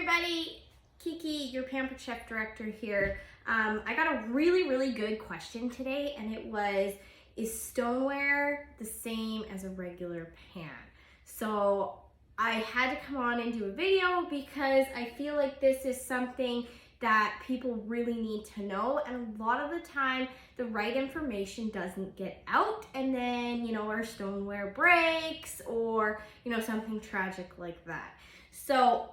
everybody, Kiki, your Pampered Chef Director here. I got a really good question today, and it was, is stoneware the same as a regular pan? So I had to come on and do a video because I feel like this is something that people really need to know, and a lot of the time the right information doesn't get out, and then our stoneware breaks or something tragic like that. So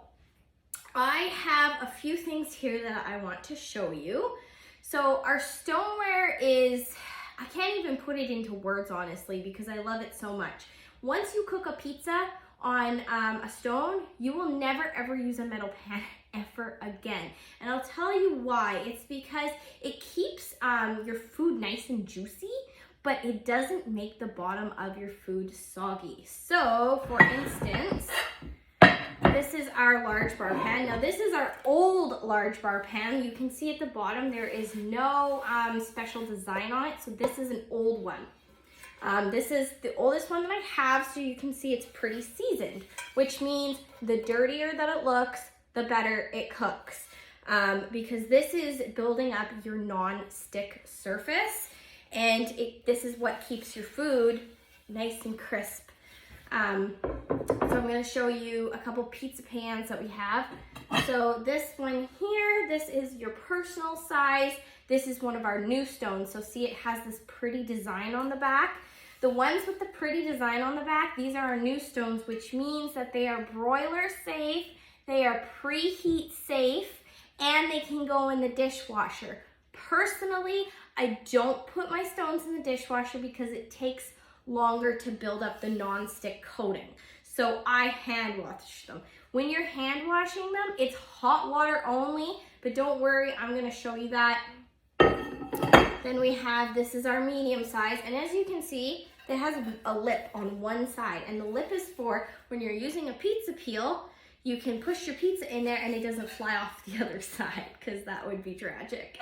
I have a few things here that I want to show you. So our stoneware is, I can't even put it into words honestly because I love it so much. Once you cook a pizza on a stone, you will never ever use a metal pan ever again. And I'll tell you why. It's because it keeps your food nice and juicy, but it doesn't make the bottom of your food soggy. So for instance, this is our large bar pan. Now this is our old large bar pan. You can see at the bottom there is no special design on it, so this is an old one. This is the oldest one that I have, so you can see it's pretty seasoned, which means the dirtier that it looks, the better it cooks, because this is building up your non-stick surface, and this is what keeps your food nice and crisp. So I'm going to show you a couple pizza pans that we have. So this one here, this is your personal size. This is one of our new stones. So see, it has this pretty design on the back. The ones with the pretty design on the back, these are our new stones, which means that they are broiler safe, they are preheat safe, and they can go in the dishwasher. Personally, I don't put my stones in the dishwasher because it takes longer to build up the non-stick coating. So I hand wash them. When you're hand washing them, it's hot water only, but don't worry, I'm gonna show you that. Then we have, this is our medium size, and as you can see, it has a lip on one side, and the lip is for when you're using a pizza peel, you can push your pizza in there and it doesn't fly off the other side, because that would be tragic.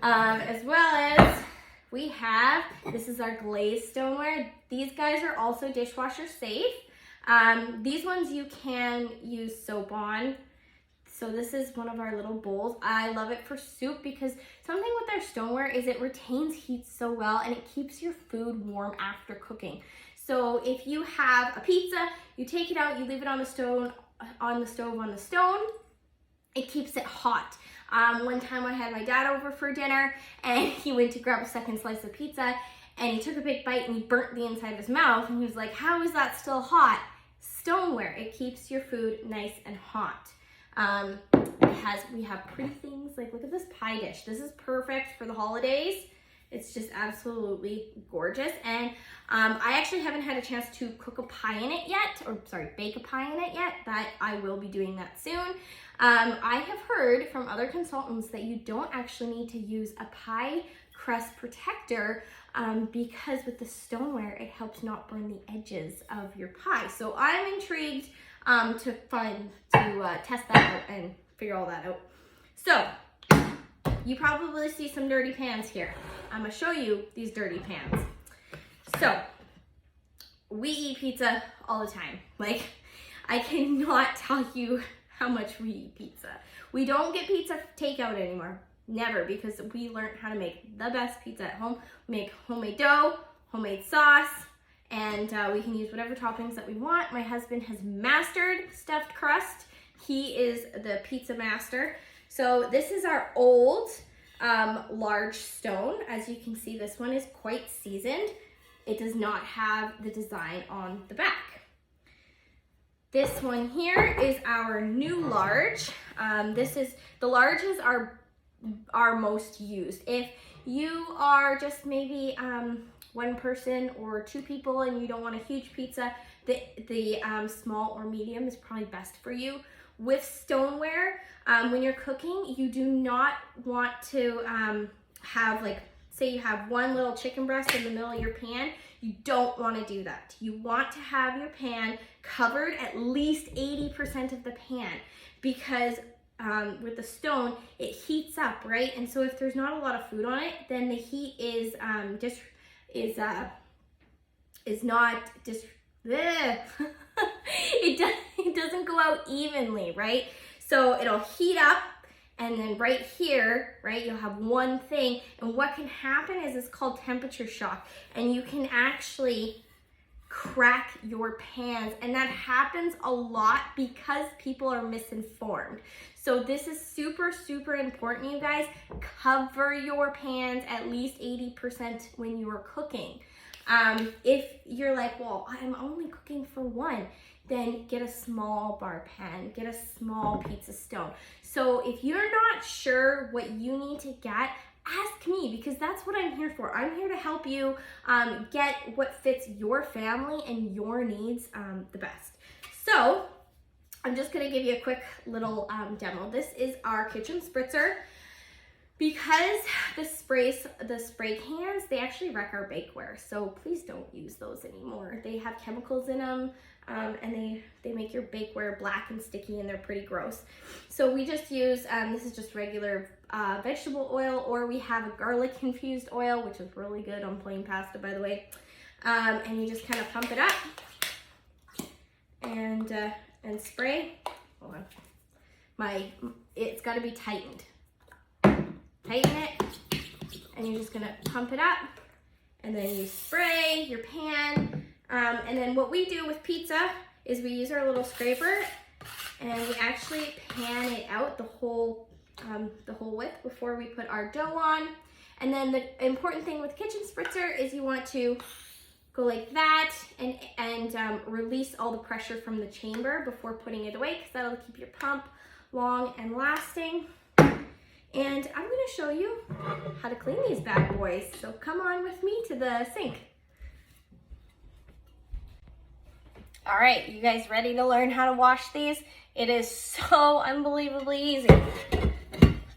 As well as we have, this is our Glaze Stoneware. These guys are also dishwasher safe. These ones you can use soap on. So this is one of our little bowls. I love it for soup because something with our stoneware is it retains heat so well and it keeps your food warm after cooking. So if you have a pizza, you take it out, you leave it on the stove, it keeps it hot. One time I had my dad over for dinner and he went to grab a second slice of pizza and he took a big bite and he burnt the inside of his mouth, and he was like, how is that still hot? Stoneware, it keeps your food nice and hot. We have pretty things, like look at this pie dish. This is perfect for the holidays. It's just absolutely gorgeous. And I actually haven't had a chance to cook a pie in it yet, or sorry, bake a pie in it yet, but I will be doing that soon. I have heard from other consultants that you don't actually need to use a pie crust protector because with the stoneware, it helps not burn the edges of your pie. So I'm intrigued to test that out and figure all that out. So you probably see some dirty pans here. I'm gonna show you these dirty pans. So we eat pizza all the time. Like, I cannot tell you how much we eat pizza. We don't get pizza takeout anymore. Never, because we learned how to make the best pizza at home. We make homemade dough, homemade sauce, and we can use whatever toppings that we want. My husband has mastered stuffed crust. He is the pizza master. So this is our old large stone. As you can see, this one is quite seasoned. It does not have the design on the back. This one here is our new large. The larges are most used. If you are just maybe one person or two people and you don't want a huge pizza, the small or medium is probably best for you. With stoneware, when you're cooking, you do not want to have, like, say you have one little chicken breast in the middle of your pan. You don't want to do that. You want to have your pan covered at least 80% of the pan, because with the stone, it heats up, right? And so if there's not a lot of food on it, then the heat is not just it doesn't go out evenly, right? So it'll heat up, and then right here, right, you'll have one thing, and what can happen is it's called temperature shock, and you can actually crack your pans, and that happens a lot because people are misinformed. So this is super, super important, you guys. Cover your pans at least 80% when you are cooking. If you're like, well, I'm only cooking for one, then get a small bar pan, get a small pizza stone. So if you're not sure what you need to get, ask me, because that's what I'm here for. I'm here to help you get what fits your family and your needs the best. So I'm just gonna give you a quick little demo. This is our kitchen spritzer. Because the spray cans, they actually wreck our bakeware. So please don't use those anymore. They have chemicals in them, and they make your bakeware black and sticky, and they're pretty gross. So we just use, this is just regular vegetable oil, or we have a garlic infused oil, which is really good on plain pasta, by the way. And you just kind of pump it up and spray. Hold on. It's gotta be tightened. Tighten it, and you're just gonna pump it up, and then you spray your pan. And then what we do with pizza is we use our little scraper, and we actually pan it out the whole width before we put our dough on. And then the important thing with kitchen spritzer is you want to go like that and release all the pressure from the chamber before putting it away, because that'll keep your pump long and lasting. And I'm gonna show you how to clean these bad boys. So come on with me to the sink. All right, you guys ready to learn how to wash these? It is so unbelievably easy.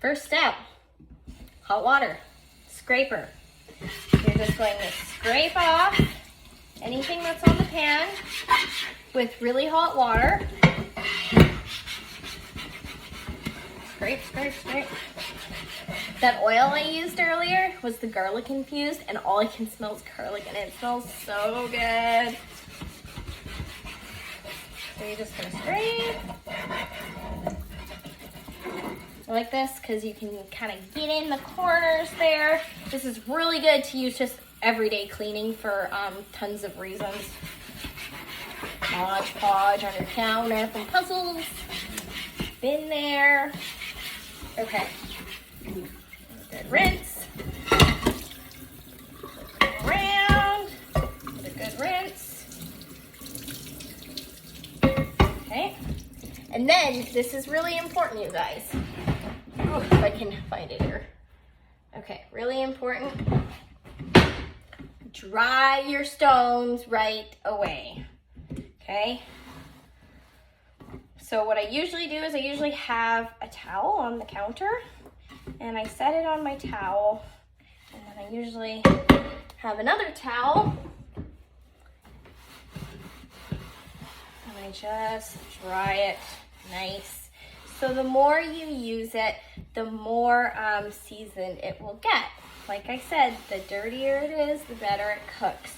First step, hot water, scraper. You're just going to scrape off anything that's on the pan with really hot water. Scrape, scrape, scrape. That oil I used earlier was the garlic infused, and all I can smell is garlic, and it smells so good. So you're just gonna scrape. I like this because you can kind of get in the corners there. This is really good to use just everyday cleaning for tons of reasons. Mod Podge on your counter from Puzzles. Been there. Okay. Good rinse. Around. Get a good rinse. Okay. And then this is really important, you guys. Oh, if I can find it here. Okay, really important. Dry your stones right away. Okay. So what I usually do is I usually have a towel on the counter, and I set it on my towel, and then I usually have another towel, and I just dry it nice. So the more you use it, the more seasoned it will get. Like I said, the dirtier it is, the better it cooks.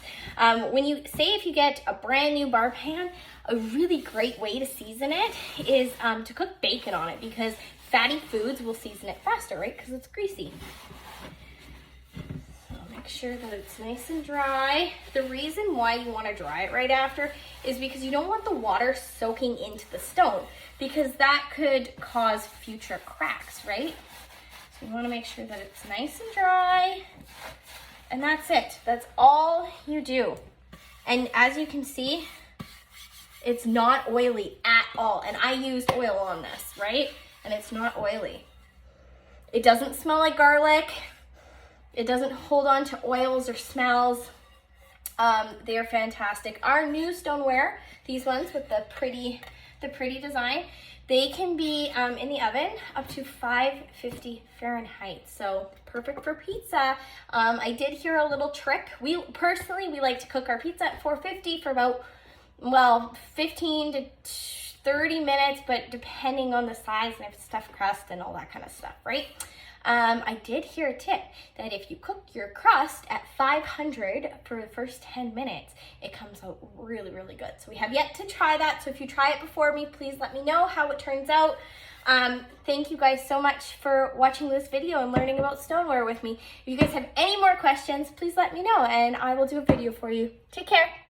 If you get a brand new bar pan, a really great way to season it is to cook bacon on it, because fatty foods will season it faster, right? Because it's greasy. So make sure that it's nice and dry. The reason why you want to dry it right after is because you don't want the water soaking into the stone, because that could cause future cracks, right? So you want to make sure that it's nice and dry. And that's it. That's all you do. And as you can see, it's not oily at all. And I used oil on this, right? And it's not oily. It doesn't smell like garlic. It doesn't hold on to oils or smells. They're fantastic. Our new stoneware, these ones with the pretty design, they can be in the oven up to 550 Fahrenheit. So perfect for pizza. I did hear a little trick. We like to cook our pizza at 450 for about, 15 to 30 minutes, but depending on the size and if it's stuffed crust and all that kind of stuff, right? I did hear a tip that if you cook your crust at 500 for the first 10 minutes, it comes out really, really good. So we have yet to try that. So if you try it before me, please let me know how it turns out. Thank you guys so much for watching this video and learning about stoneware with me. If you guys have any more questions, please let me know and I will do a video for you. Take care.